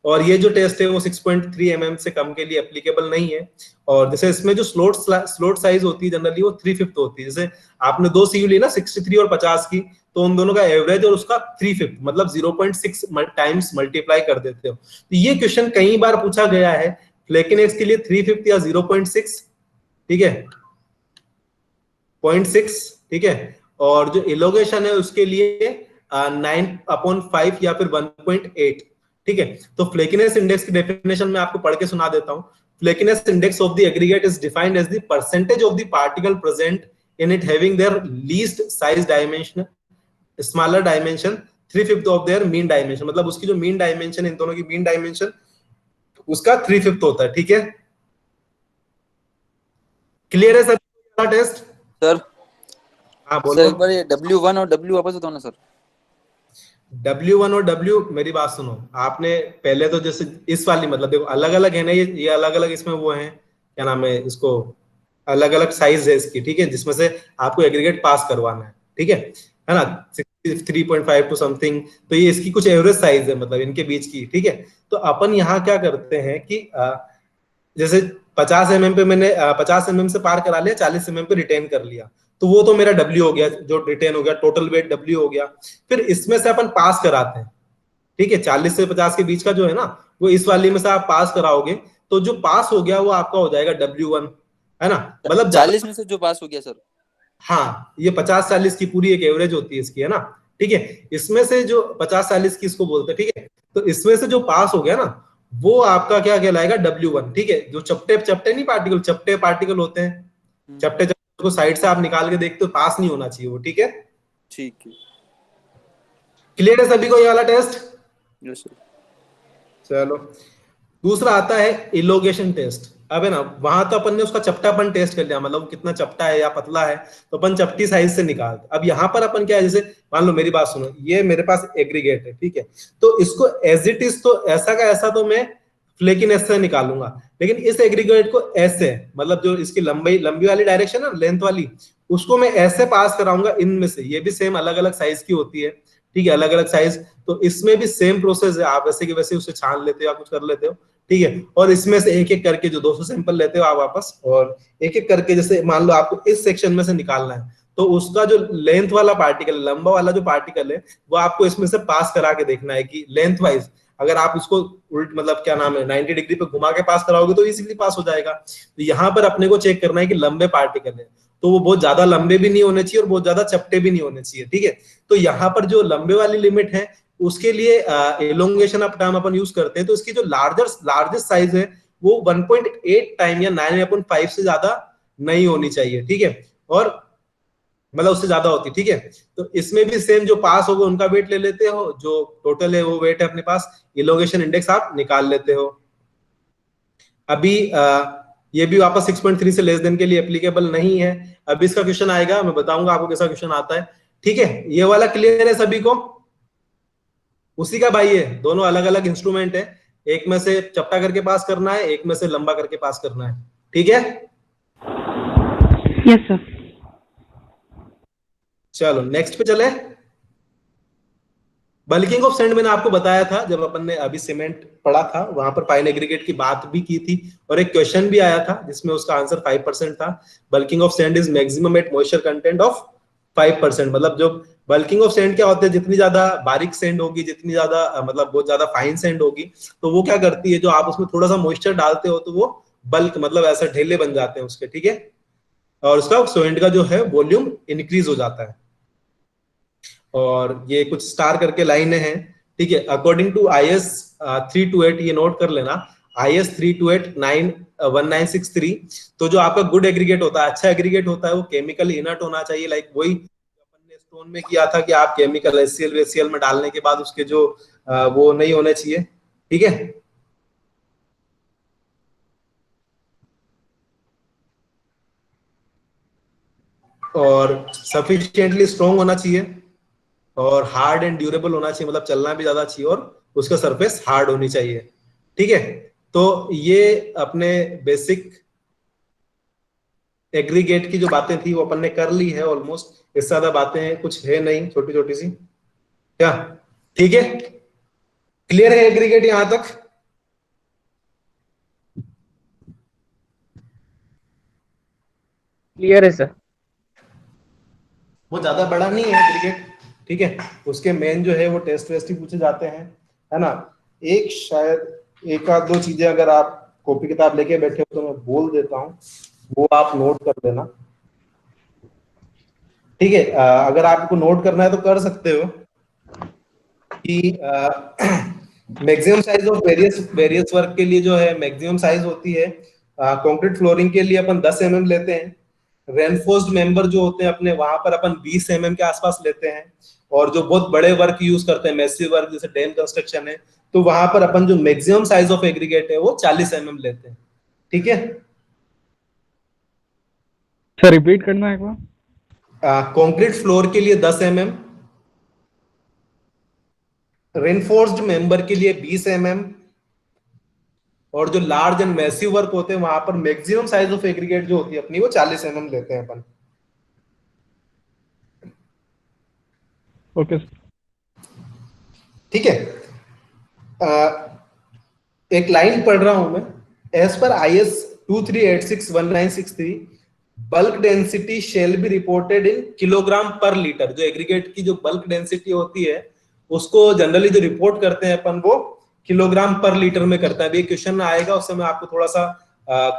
और ये जो टेस्ट है वो 6.3 mm से कम के लिए एप्लीकेबल नहीं है। और जैसे इसमें जो स्लोट साइज होती है जनरली वो 3/5 होती है। जैसे आपने दो सीयू ली ना 63 और 50 की, तो उन दोनों का एवरेज और उसका 3/5 मतलब 0.6 टाइम्स मल्टीप्लाई कर देते हो। तो ये क्वेश्चन कई बार पूछा गया है। फ्लेकिनेक्स के लिए 3/5 या 0.6, ठीक है, 0.6, ठीक है। और जो इलोगेशन है उसके लिए 9/5 या फिर 1.8, ठीक है। तो फ्लेकिनेस इंडेक्स की डेफिनेशन में आपको पढ़ के सुना देता हूं। Flakiness index of the aggregate is defined as the percentage of the particle present in it having their least size dimension smaller dimension 3/5 of their mean dimension. मतलब उसकी जो मीन डायमेंशन, इन दोनों की मीन डायमेंशन उसका 3/5 होता है, ठीक है। क्लियर है सर टेस्ट? सर हाँ सर बोलो। एक बार ये W1 और W वापस बताओ ना सर। W1 और W, मेरी बात सुनो, आपने पहले तो जैसे इस वाली, मतलब देखो अलग अलग है ना, ये अलग अलग इसमें वो है, क्या नाम है इसको, अलग अलग साइज है इसकी, ठीक है, जिसमें से आपको एग्रीगेट पास करवाना है, ठीक है ना, 3.5 टू समथिंग। तो ये इसकी कुछ एवरेज साइज है, मतलब इनके बीच की, ठीक है। तो अपन यहाँ क्या करते हैं कि जैसे 50 mm पे मैंने 50 mm से पार करा लिया, 40 mm पे रिटेन कर लिया, तो वो तो मेरा W हो गया, जो रिटेन हो गया, टोटल वेट W हो गया। फिर इसमें से अपन पास कराते हैं, ठीक है, 40 से 50 के बीच का जो है ना, वो इस वाली में से आप पास कराओगे, तो जो पास हो गया वो आपका हो जाएगा W1, है ना, मतलब 40 में से जो पास हो गया सर। हाँ, ये 50-40 की पूरी एक एवरेज होती है इसकी, है ना, ठीक है। इसमें से जो 50-40 की इसको बोलते हैं, ठीक है। तो इसमें से जो पास हो गया ना, वो आपका क्या कहलाएगा, W1, ठीक है। जो चपटे चपटे नहीं पार्टिकल, चपटे पार्टिकल होते हैं, चपटे चपटे को साइड से आप निकाल के देखते हो, पास नहीं होना चाहिए वो, ठीक है। ठीक है, क्लियर है सभी को ये वाला टेस्ट? Yes sir. चलो, दूसरा आता है इलोगेशन टेस्ट। अब है ना, वहां तो अपन ने उसका चपटापन टेस्ट कर लिया, मतलब कितना चपटा है या पतला है, तो अपन चपटी साइज से निकालते। अब यहाँ पर अपन क्या है, जैसे मान लो, मेरी बात सुनो, ये मेरे पास एग्रीगेट है, ठीक है, तो इसको एज इट इज, तो ऐसा का ऐसा तो मैं फ्लेकिनेस से निकालूंगा, लेकिन इस एग्रीगेट को ऐसे, मतलब जो इसकी लंबी लंबी वाली डायरेक्शन है, लेंथ वाली, उसको मैं ऐसे पास कराऊंगा इनमें से। ये भी सेम अलग अलग साइज की होती है, ठीक है, अलग अलग साइज। तो इसमें भी सेम प्रोसेस है, आप वैसे के वैसे उसे छान लेते हो या कुछ कर लेते हो, ठीक है। और इसमें से एक एक करके जो 200 सैंपल लेते हो आप वापस, और एक एक करके, जैसे मान लो आपको इस सेक्शन में से निकालना है, तो उसका जो लेंथ वाला पार्टिकल, लंबा वाला जो पार्टिकल है, वो आपको इसमें से पास करा के देखना है कि लेंथ वाइज, अगर आप इसको उल्ट, मतलब क्या नाम है, 90 डिग्री पे घुमा के पास कराओगे तो इजीली पास हो जाएगा। तो यहाँ पर अपने को चेक करना है कि लंबे पार्टिकल है, तो वो बहुत ज्यादा लंबे भी नहीं होने चाहिए और बहुत ज्यादा चपटे भी नहीं होने चाहिए, ठीक है। तो यहाँ पर जो लंबे वाली लिमिट है, उसके लिए elongation of term upon use करते हैं। तो इसकी जो लार्जेस्ट साइज है वो 1.8 टाइम या 9/5 से ज्यादा नहीं होनी चाहिए, ठीक है, और मतलब उससे ज्यादा होती, ठीक है। तो इसमें भी सेम, जो पास होगा उनका वेट ले लेते हो, जो टोटल है वो वेट है अपने पास, इलोगेशन इंडेक्स आप निकाल लेते हो। अभी ये भी वापस 6.3 से लेस देन के लिए एप्लीकेबल नहीं है। अभी इसका क्वेश्चन आएगा, मैं बताऊंगा आपको कैसा क्वेश्चन आता है, ठीक है। ये वाला क्लियर है सभी को? उसी का भाई है, दोनों अलग अलग इंस्ट्रूमेंट है, एक में से चपटा करके पास करना है, एक में से लंबा करके पास करना है, ठीक है। Yes sir. चलो नेक्स्ट पे चले। बल्किंग ऑफ सैंड मैंने आपको बताया था जब अपन ने अभी सीमेंट पढ़ा था, वहां पर फाइन एग्रीगेट की बात भी की थी, और एक क्वेश्चन भी आया था जिसमें उसका आंसर 5% था। Bulking of sand is maximum at moisture content of 5%। मतलब जो बल्किंग ऑफ सैंड क्या होता है, जितनी ज्यादा बारीक सैंड होगी, जितनी ज्यादा मतलब बहुत ज्यादा फाइन सैंड होगी, तो वो क्या करती है, जो आप उसमें थोड़ा सा मॉइस्चर डालते हो, तो वो बल्क, मतलब ऐसा ढेले बन जाते हैं उसके, ठीक है, और उसका सैंड का जो है वॉल्यूम इंक्रीज हो जाता है। और ये कुछ स्टार करके लाइनें हैं, ठीक है। अकॉर्डिंग टू IS 328, ये नोट कर लेना, IS 328-1963। तो जो आपका गुड एग्रीगेट होता है, अच्छा एग्रीगेट होता है, वो केमिकली इनर्ट होना चाहिए। लाइक वही अपन ने स्टोन में किया था कि आप केमिकल HCl में डालने के बाद उसके जो वो नहीं होने चाहिए, ठीक है। और सफिशिएंटली स्ट्रॉन्ग होना चाहिए, और हार्ड एंड ड्यूरेबल होना चाहिए, मतलब चलना भी ज्यादा चाहिए, और उसका सरफेस हार्ड होनी चाहिए, ठीक है। तो ये अपने बेसिक एग्रीगेट की जो बातें थी वो अपन ने कर ली है ऑलमोस्ट। इससे ज्यादा बातें कुछ है नहीं, छोटी छोटी सी, क्या, ठीक है। क्लियर है एग्रीगेट यहां तक? क्लियर है सर। वो ज्यादा बड़ा नहीं है क्रिकेट, ठीक है। उसके मेन जो है वो टेस्ट वेस्ट ही पूछे जाते हैं, है ना। एक शायद एक आध दो चीजें अगर आप कॉपी किताब लेके बैठे हो तो मैं बोल देता हूँ, वो आप नोट कर लेना, ठीक है। अगर आपको नोट करना है तो कर सकते हो कि maximum size of various various work के लिए जो है मैक्सिमम साइज होती है, कंक्रीट फ्लोरिंग के लिए अपन 10 mm लेते हैं, रेनफोर्स्ड मेंबर जो होते हैं अपने वहां पर अपन 20 mm के आसपास लेते हैं, और जो बहुत बड़े वर्क यूज करते हैं मैसिव वर्क जैसे डैम कंस्ट्रक्शन है, तो वहां पर अपन जो मैक्सिमम साइज ऑफ एग्रीगेट है वो 40 mm लेते हैं, ठीक है। सर रिपीट करना है एक बार। कंक्रीट फ्लोर के लिए 10 mm, रेनफोर्स्ड मेंबर के लिए 20 mm, और जो लार्ज एंड मैसिव वर्क होते हैं वहां पर मैक्सिमम साइज ऑफ एग्रीगेट जो होती है अपनी वो 40 mm लेते हैं अपन। Okay sir. ठीक है। एक लाइन पढ़ रहा हूं मैं, as per IS 2386/1963 bulk density shall be reported in kilogram per litre. जो एग्रीगेट की जो बल्क डेंसिटी होती है उसको जनरली जो रिपोर्ट करते हैं अपन वो किलोग्राम पर लीटर में करता है। अभी क्वेश्चन आएगा उससे मैं आपको थोड़ा सा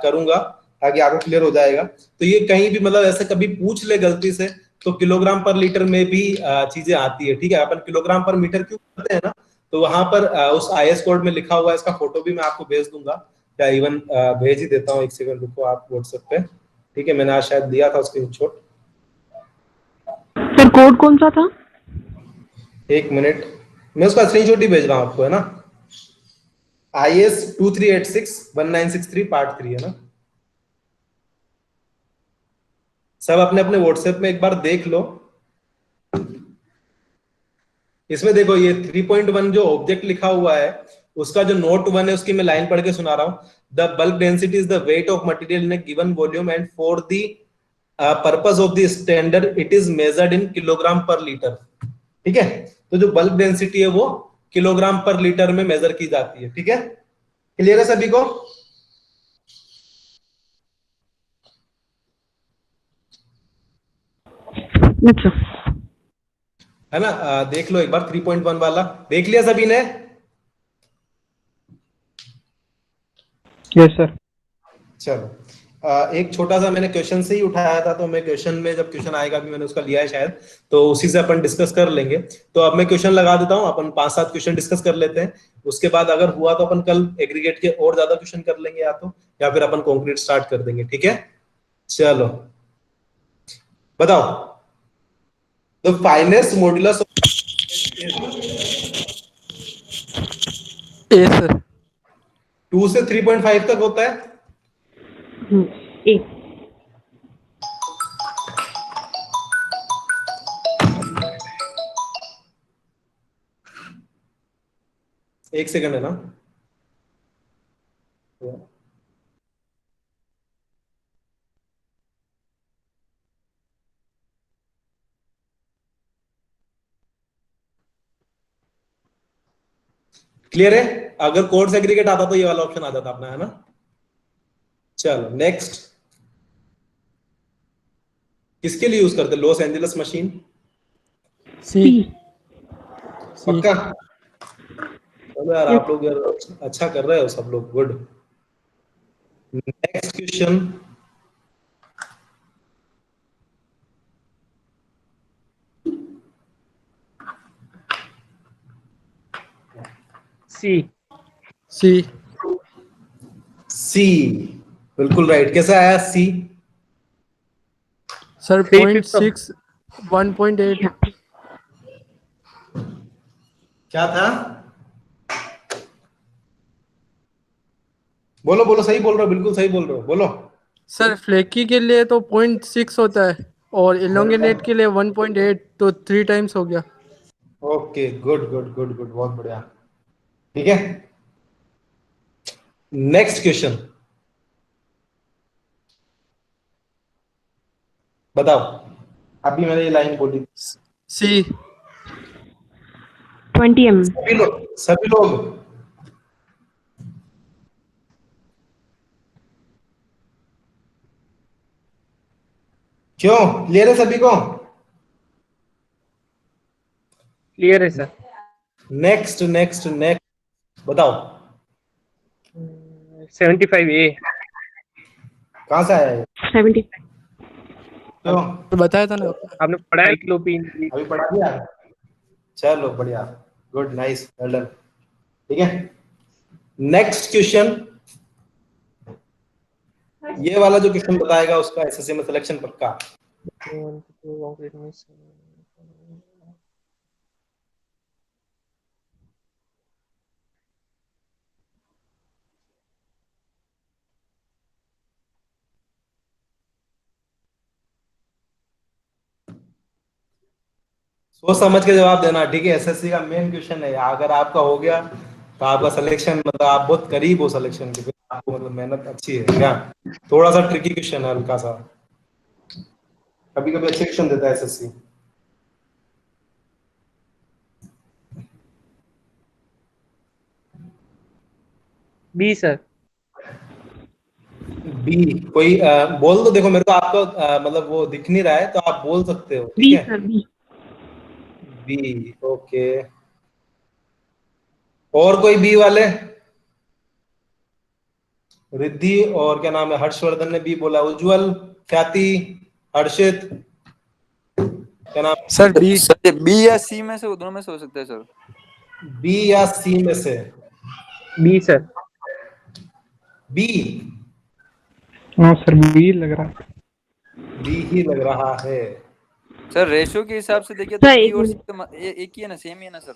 करूंगा ताकि आपको क्लियर हो जाएगा। तो ये कहीं भी मतलब ऐसे कभी पूछ ले गलती से तो किलोग्राम पर लीटर में भी चीजें आती है, ठीक है। अपन किलोग्राम पर मीटर क्यों करते हैं ना, तो वहां पर उस IS कोड में लिखा हुआ है, इसका फोटो भी मैं आपको भेज दूंगा, या इवन भेज ही देता हूँ, एक सेकंड रुको आप व्हाट्सएप पे, ठीक है। मैंने आज शायद दिया था स्क्रीनशॉट। सर कोड कौन सा था? एक मिनट, मैं उसका स्क्रीनशॉट ही भेज रहा हूँ आपको, है ना। IS 2386/1963 पार्ट 3 है ना। सब अपने अपने व्हाट्सएप में एक बार देख लो। इसमें देखो ये 3.1 जो ऑब्जेक्ट लिखा हुआ है उसका जो नोट 1 है उसकी मैं लाइन पढ़ के सुना रहा हूं। The bulk density is the weight of material in a given volume and for the purpose of the standard it is measured in kilogram per litre, ठीक है। तो जो बल्क डेंसिटी है वो किलोग्राम पर लीटर में मेजर की जाती है, ठीक है। क्लियर है सभी को? अच्छा है ना। देख लो एक बार 3.1 वाला देख लिया सभी ने? Yes sir. चलो एक छोटा सा मैंने क्वेश्चन से ही उठाया था, तो मैं क्वेश्चन में जब क्वेश्चन आएगा भी मैंने उसका लिया है शायद, तो उसी से अपन डिस्कस कर लेंगे। तो अब मैं क्वेश्चन लगा देता हूं, अपन 5-7 क्वेश्चन डिस्कस कर लेते हैं। उसके बाद अगर हुआ तो अपन कल एग्रीगेट के और ज्यादा क्वेश्चन कर लेंगे, या फिर अपन कॉन्क्रीट स्टार्ट कर देंगे, ठीक है। चलो बताओ, the finest modulus A sir 2 से 3.5 तक होता है। ए एक सेकंड है ना। क्लियर है? अगर कोड सेग्रीगेट आता तो ये वाला ऑप्शन आ जाता अपना, है ना। चलो नेक्स्ट, किसके लिए यूज करते हैं लॉस एंजलिस मशीन? सी सी पक्का? चलो यार आप लोग यार अच्छा कर रहे हो सब लोग, गुड। नेक्स्ट क्वेश्चन, सी। सी सी बिल्कुल राइट। कैसा आया सी? सर 3/5 0.6 1.8 क्या था? बोलो बोलो, सही बोल रहे हो, बिल्कुल सही बोल रहे हो, बोलो। सर फ्लेकी के लिए तो 0.6 होता है और इलोंगेनेट के लिए 1.8 तो 3 टाइम्स हो गया। Okay good good good good, बहुत बढ़िया, ठीक है। नेक्स्ट क्वेश्चन बताओ, अभी मैंने ये लाइन बोली। सी 20 mm सभी लोग क्यों? क्लियर है सभी को? क्लियर है सर। नेक्स्ट नेक्स्ट नेक्स्ट बताओ। 75A। कहाँ से आया है? 75। क्यों? तो बताया था ना। आपने पढ़ा है साइक्लोपीन। अभी पढ़ा दिया? चलो बढ़िया, गुड, नाइस, वेल डन। ठीक है, नेक्स्ट क्वेश्चन। ये वाला जो क्वेश्चन बताएगा उसका एसएससी में सिलेक्शन पक्का। सोच समझ के जवाब देना, ठीक है? एसएससी का मेन क्वेश्चन है। अगर आपका हो गया तो आपका सिलेक्शन, मतलब आप बहुत करीब हो सिलेक्शन के, आपको मतलब मेहनत अच्छी है क्या? थोड़ा सा ट्रिकी क्वेश्चन है, हल्का सा, कभी कभी अच्छे क्वेश्चन देता है एसएससी। B sir. बी? कोई बोल दो, देखो मेरे को आपका मतलब वो दिख नहीं रहा है, तो आप बोल सकते हो, ठीक बी है? Sir, B. B, okay. और कोई बी वाले? रिद्धि और क्या नाम है, हर्षवर्धन ने बी बोला, उज्जवल, ख्याति, हर्षित, क्या नाम? Sir B. सर बी या सी में से, दोनों में से हो सकता है सर। बी या सी में से? B sir. बी? हाँ सर, बी लग रहा है। बी ही लग रहा है। सर रेशियो के हिसाब से देखिए तो सर, बी एक और सी मिनट। तो एक ही है ना, सेम ही है ना सर।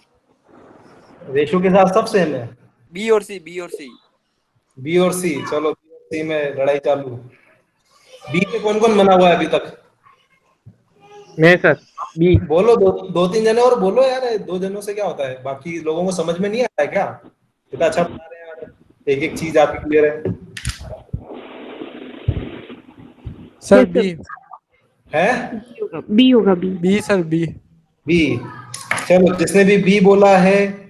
रेशो के साथ सब सेम है। बी और सी, बी और सी। बी और सी, चलो बी और सी में लड़ाई चालू। बी में कौन कौन बना हुआ है अभी तक? मैं सर। बी। बोलो, दो तीन जने और बोलो यार, दो जनों से क्या होता है? बाकी लोगों को समझ में नहीं आता है क्या? इतना अच्छा बता रहे हैं यार, एक एक चीज आपकी क्लियर है। Sir yes B. है? सर, बी होगा, B. B sir B. B? चलो, जिसने भी बी बोला है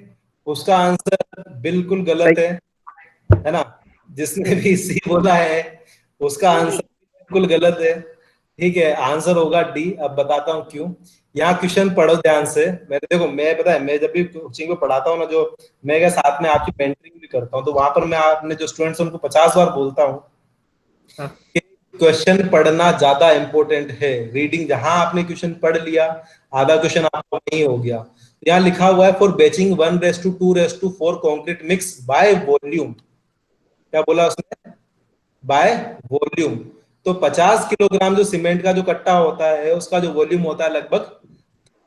उसका आंसर बिल्कुल गलत है ना? जिसने भी सी बोला है उसका आंसर बिल्कुल गलत है। ठीक है, आंसर होगा डी। अब बताता हूँ क्यों। यहाँ क्वेश्चन पढ़ो ध्यान से। मैं देखो, मैं पता है, मैं जब भी कोचिंग में पढ़ाता हूँ ना, जो मैं क्या साथ में आपकी मेंटरिंग भी करता हूँ, तो वहां पर मैं अपने जो स्टूडेंट्स उनको 50 बार बोलता हूँ हाँ। कि क्वेश्चन पढ़ना ज्यादा इंपॉर्टेंट है। रीडिंग, जहां आपने क्वेश्चन पढ़ लिया, आधा क्वेश्चन आपका नहीं हो गया। यहाँ लिखा हुआ है for batching 1:2:4 concrete mix by volume. क्या बोला उसने? By volume. तो 50 किलोग्राम जो सीमेंट का जो कट्टा होता है, उसका जो वॉल्यूम होता है लगभग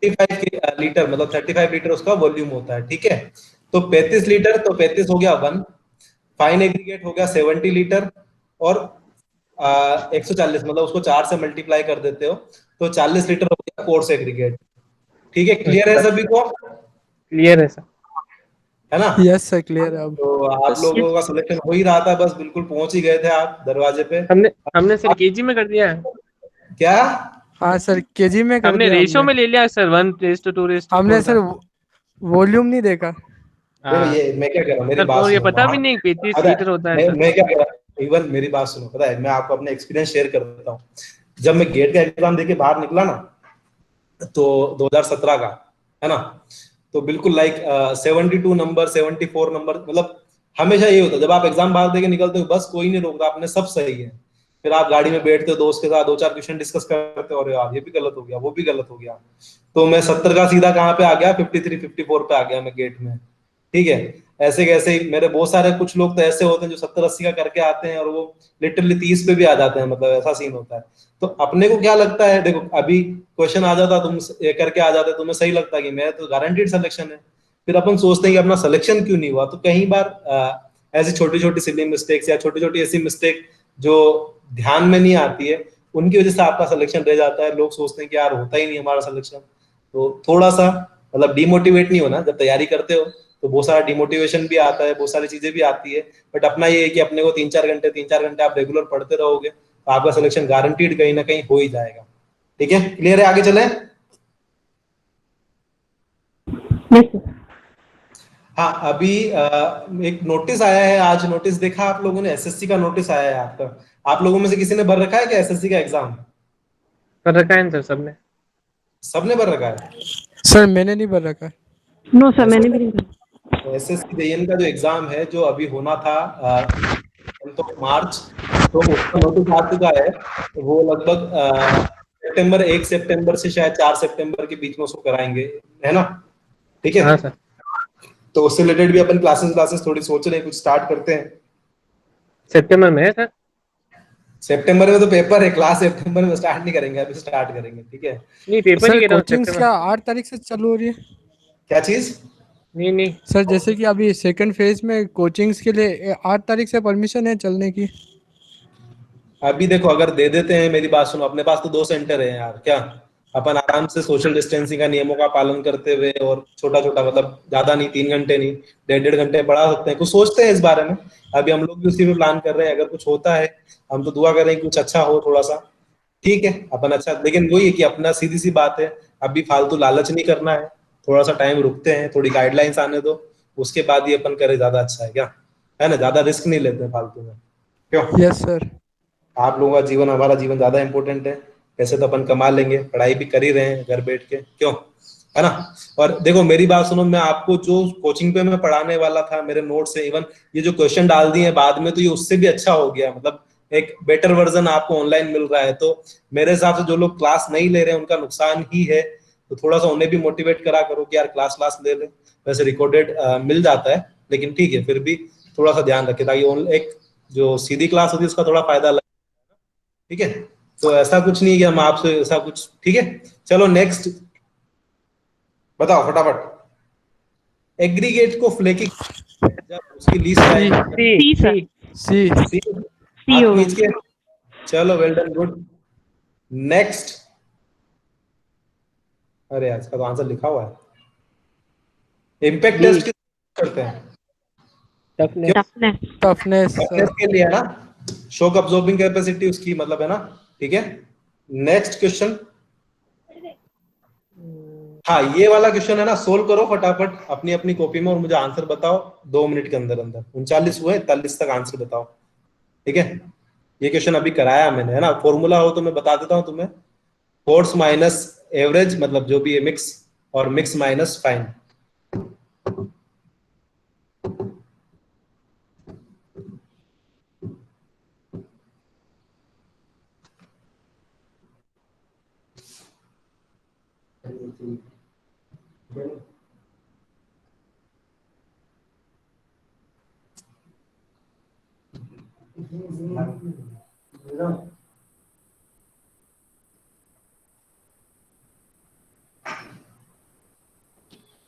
35 लीटर, मतलब 35 लीटर उसका वॉल्यूम होता है। ठीक है, तो 35 लीटर, तो 35 हो गया 1, फाइन एग्रीगेट हो गया 70 लीटर, और 140, मतलब उसको 4 से मल्टीप्लाई कर देते हो तो 40 लीटर हो गया कोर्स एग्रीगेट। ठीक है, क्लियर है सभी को? क्लियर है सर। है ना? यस सर क्लियर है अब। तो आप Yes. लोगों का सिलेक्शन हो ही रहा था, बस बिल्कुल पहुंच ही गए थे आप दरवाजे पे। हमने हमने सर केजी में कर दिया है। क्या? हाँ सर केजी में कर हमने दिया रेशियो में हमने। ले लिया सर, 1:2:4 हमने का। सर वॉल्यूम नहीं देखा। देखो, हाँ ये मैं क्या कह रहा हूँ, मेरी सर, बात और ये सुनो। पता वहां भी नहीं 35 पता लीटर है, होता है सर। मैं क्या कह रहा हूँ, इवन मेरी बात सुनो, पता है, मैं आपको अपने एक्सपीरियंस शेयर कर देता हूँ। जब मैं गेट का एग्जाम देके बाहर निकला ना, तो 2017 का, है ना, तो बिल्कुल लाइक 72 नंबर, 74 नंबर, मतलब हमेशा यही होता है जब आप एग्जाम बाहर देके निकलते हो, बस कोई नहीं रोकता, आपने सब सही है। फिर आप गाड़ी में बैठते हो दोस्त के साथ, दो चार क्वेश्चन डिस्कस करते हो, अरे यार ये भी गलत हो गया, वो भी गलत हो गया। तो मैं 70 का सीधा कहाँ पे आ गया, 53 54 पे आ गया मैं गेट में। ठीक है, ऐसे कैसे ही मेरे बहुत सारे कुछ लोग तो ऐसे होते हैं जो 70 80 का करके आते हैं और वो लिटरली 30 पे भी आ जाते हैं, मतलब ऐसा सीन होता है। तो अपने को क्या लगता है, देखो अभी क्वेश्चन आ जाता, तुम ये करके आ जाते, तुम्हें सही लगता है कि मैं तो गारंटीड सिलेक्शन है। फिर अपन सोचते हैं कि अपना सिलेक्शन क्यों नहीं हुआ। तो कई बार ऐसी छोटी छोटी सिली मिस्टेक्स या छोटी छोटी ऐसी मिस्टेक जो ध्यान में नहीं आती है, उनकी वजह से आपका सिलेक्शन रह जाता है। लोग सोचते हैं कि यार होता ही नहीं हमारा सिलेक्शन। तो थोड़ा सा मतलब डिमोटिवेट नहीं होना, जब तैयारी करते हो तो बहुत सारा डिमोटिवेशन भी आता है, बहुत सारी चीजें भी आती है, बट अपना ये है कि अपने को 3 4 घंटे आप रेगुलर पढ़ते रहोगे तो आपका सिलेक्शन गारंटीड कहीं ना कहीं हो ही जाएगा। ठीक है, क्लियर है? आगे चले। Yes sir. हाँ, अभी एक नोटिस आया है आज। नोटिस देखा आप लोगों ने? एसएससी का नोटिस आया है आपका। आप लोगों में से किसी ने भर रखा है क्या एसएससी का एग्जाम? कर रखा है सर सबने। सबने भर रखा है? सर मैंने नहीं भर रखा है। नो सर, मैंने भी नहीं करा। एसएससी जेईएन का जो एग्जाम है जो अभी होना था तो मार्च, तो उसका नोटिस आ चुका है। तो वो लगभग सितंबर 1 सितंबर से शायद 4 सितंबर के बीच में उसको कराएंगे, है ना? ठीक है। हाँ सर। तो उससे रिलेटेड भी अपन क्लासेस थोड़ी सोच रहे हैं, कुछ स्टार्ट करते हैं। सितंबर में है सर? सितंबर में तो पेपर है, क्लास सितंबर में स्टार्ट नहीं करेंगे, अभी स्टार्ट करेंगे। ठीक है। नहीं, पेपर सर ही कह रहा हूँ कोचिंग्स सितंबर। क्या 8 तारीख से चालू हो रही है? क्या चीज? नहीं नहीं। सर जैसे कि अभी सेकंड फेज में कोचिंग्स के लिए 8 तारीख से परमिशन है चलने की। अभी देखो, अगर दे देते हैं, मेरी बात सुनो, अपने पास तो 2 सेंटर है यार, क्या अपन आराम से सोशल डिस्टेंसिंग का नियमों का पालन करते हुए और छोटा छोटा, मतलब ज्यादा नहीं, 3 घंटे नहीं, 1.5 घंटे पढ़ा सकते हैं। कुछ सोचते हैं इस बारे में, अभी हम लोग भी उसी पे प्लान कर रहे हैं। अगर कुछ होता है, हम तो दुआ करें कि कुछ अच्छा हो थोड़ा सा। ठीक है, अपन अच्छा, लेकिन वही है कि अपना सीधी सी बात है, अभी फालतू लालच नहीं करना है, थोड़ा सा टाइम रुकते हैं, थोड़ी गाइडलाइंस आने दो, उसके बाद ही अपन करें, ज्यादा अच्छा है, क्या है ना? ज्यादा रिस्क नहीं लेते हैं फालतू में, क्यों? Yes sir. आप लोगों का जीवन, हमारा जीवन ज्यादा इंपॉर्टेंट है। पैसे तो अपन कमा लेंगे, पढ़ाई भी कर ही रहे हैं घर बैठ के, क्यों, है ना? और देखो मेरी बात सुनो, मैं आपको जो कोचिंग पे मैं पढ़ाने वाला था, मेरे नोट्स है, इवन ये जो क्वेश्चन डाल दिए बाद में, तो ये उससे भी अच्छा हो गया, मतलब एक बेटर वर्जन आपको ऑनलाइन मिल रहा है। तो मेरे हिसाब से जो लोग क्लास नहीं ले रहे हैं उनका नुकसान ही है, तो थोड़ा सा उन्हें भी मोटिवेट करा करो कि यार क्लास ले ले। वैसे रिकॉर्डेड मिल जाता है, लेकिन ठीक है, फिर भी थोड़ा सा ध्यान रखे, ताकि एक जो सीधी क्लास होती है उसका थोड़ा फायदा। ठीक है, तो ऐसा कुछ नहीं कि हम आपसे ऐसा कुछ, ठीक है। चलो नेक्स्ट बताओ फटाफट। एग्रीगेट को फ्लेकी जब उसकी लीस्ट आएगी। सी सर, सी। सी, सी हाथ होगा। खींच के। चलो, वेल डन, गुड। नेक्स्ट, अरे यार इसका तो आंसर लिखा हुआ है। इम्पैक्ट टेस्ट किस करते हैं? Toughness. Toughness. Toughness toughness sir. के लिए है ना, शॉक अब्सॉर्बिंग कैपेसिटी उसकी, मतलब है ना। ठीक है, नेक्स्ट क्वेश्चन। हाँ, ये वाला क्वेश्चन है ना, सोल्व करो फटाफट अपनी अपनी कॉपी में और मुझे आंसर बताओ 2 मिनट के अंदर अंदर। 39 हुए, 41 तक आंसर बताओ। ठीक है, ये क्वेश्चन अभी कराया मैंने, है ना। फॉर्मूला हो तो मैं बता देता हूं तुम्हें। फोर्स माइनस एवरेज, मतलब जो भी है मिक्स, और मिक्स माइनस फाइन।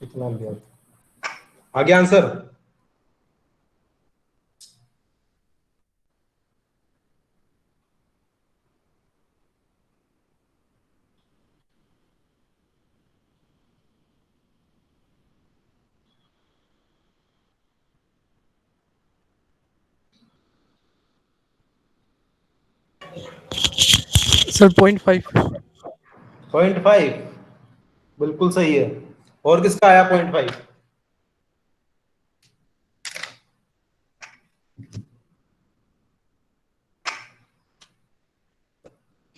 कितना लिया? आगे आंसर। सर 0.5। 0.5 बिल्कुल सही है। और किसका आया 0.5?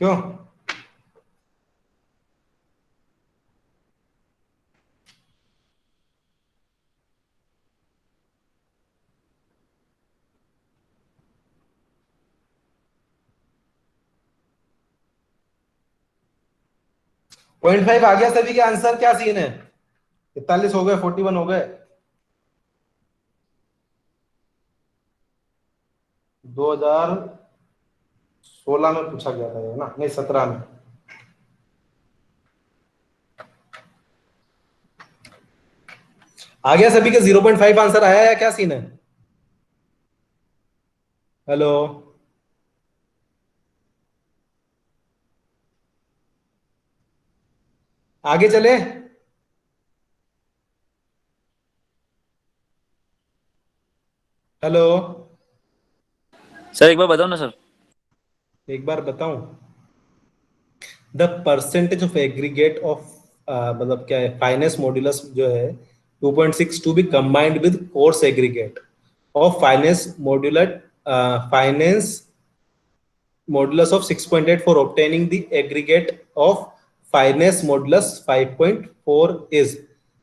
क्यों? पॉइंट 5 आ गया सभी के आंसर? क्या सीन है? 41 हो गए, 41 हो गए। 2016 में पूछा गया था ये ना, नहीं 17 में। आ गया सभी के 0.5 आंसर आया, या क्या सीन है? हेलो, आगे चले। हेलो, सर एक बार बताओ ना सर। एक बार बताऊं। The percentage of aggregate of, मतलब क्या है, फाइनेंस मॉड्यूलस जो है 2.6 to be combined with course aggregate of finance modular, finance modulus of 6.8 for obtaining the aggregate of fineness modulus 5.4 is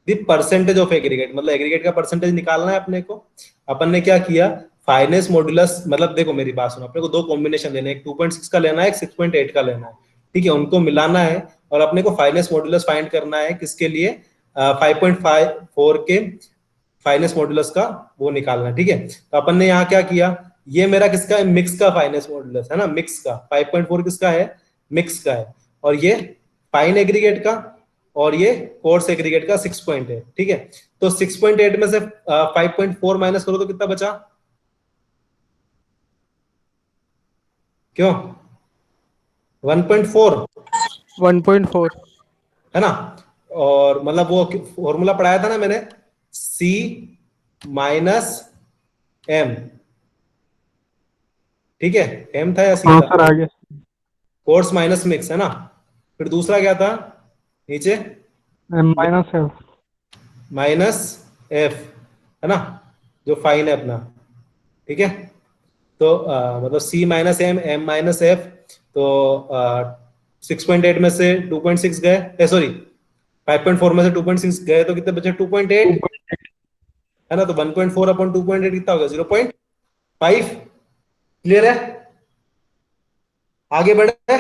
the percentage of aggregate, मतलब aggregate का percentage निकालना है अपने को। अपन ने क्या किया, फाइनेस मॉडुलस, मतलब देखो मेरी बात सुनो, अपने को दो कॉम्बिनेशन लेने हैं, एक 2.6 का लेना है, एक 6.8 का लेना है, ठीक है, उनको मिलाना है और अपने को फाइनेस मॉडुलस फाइंड करना है, किसके लिए, 5.4 के फाइनेस मॉडुलस का वो निकालना है, ठीक है। तो अपन ने यहाँ क्या किया, ये मेरा किसका है, मिक्स का फाइनेस मॉडुलस है ना, मिक्स का 5.4 किसका है, मिक्स का है, और ये फाइन एग्रीगेट का, और ये कोर्स एग्रीगेट का 6.8, ठीक है। तो 6.8 में से 5.4 माइनस करो तो कितना बचा, क्यों 1.4 1.4 है ना, और मतलब वो फॉर्मूला पढ़ाया था ना मैंने, C माइनस M, ठीक है, M था या C हाँ था, सर आगे। कोर्स माइनस मिक्स है ना। फिर दूसरा क्या था नीचे, माइनस है। माइनस F है ना, जो फाइन है अपना, ठीक है। तो मतलब C minus M, M minus F, तो 6.8 में से 2.6 गए, सॉरी 5.4 में से 2.6 गए तो कितने बचे, 2.8 है ना। तो 1.4 अपॉन 2.8 कितना होगा, 0.5। क्लियर है, आगे बढ़े,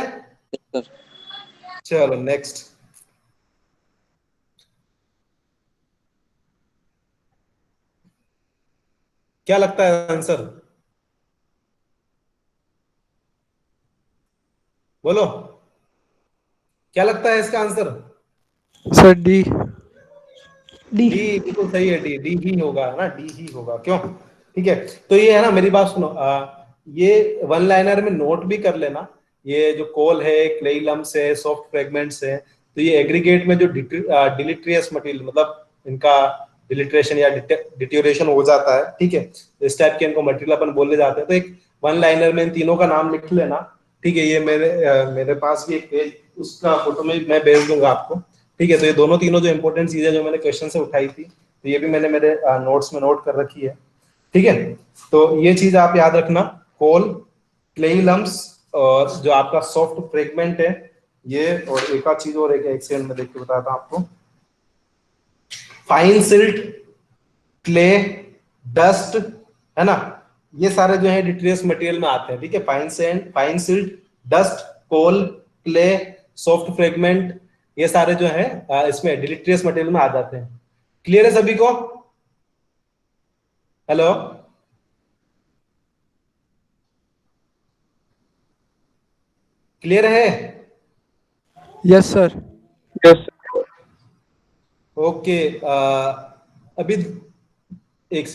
चलो नेक्स्ट। क्या लगता है आंसर, बोलो क्या लगता है इसका आंसर। Sir D. डी बिल्कुल सही है, डी डी ही होगा ना, डी ही होगा, क्यों, ठीक है। तो ये है ना, मेरी बात सुनो, ये वन लाइनर में नोट भी कर लेना, ये जो कोल है, क्लेई लम्स है, सॉफ्ट फ्रेगमेंट्स है, तो ये एग्रीगेट में जो डिलिट्रियस मटेरियल, मतलब इनका डिलिट्रेशन या डिट्योरेशन हो जाता है, ठीक है, इस टाइप के इनको मटेरियल अपन बोलने जाते हैं। तो एक वन लाइनर में इन तीनों का नाम लिख लेना, ठीक है। ये मेरे पास भी एक पेज, उसका फोटो में मैं भेज दूंगा आपको, ठीक है। तो ये दोनों तीनों जो इंपॉर्टेंट चीजें जो मैंने क्वेश्चन से उठाई थी, तो ये भी मैंने मेरे नोट्स में नोट कर रखी है, ठीक है। तो ये चीज आप याद रखना, कोल, क्लेई लम्स, और जो आपका सॉफ्ट फ्रेगमेंट है ये, और एक आध चीज और, एक सेकंड में देख के बताता हूं आपको, फाइन सिल्ट, क्ले, डस्ट, है ना, ये सारे जो है डिट्रियस मटेरियल में आते हैं, ठीक है। Fine sand, fine silt, dust, coal, clay, soft fragment, ये सारे जो है इसमें डिलिट्रियस मटेरियल में आ जाते हैं। क्लियर है सभी को, हेलो, क्लियर है, यस सर। यस। ओके। अभी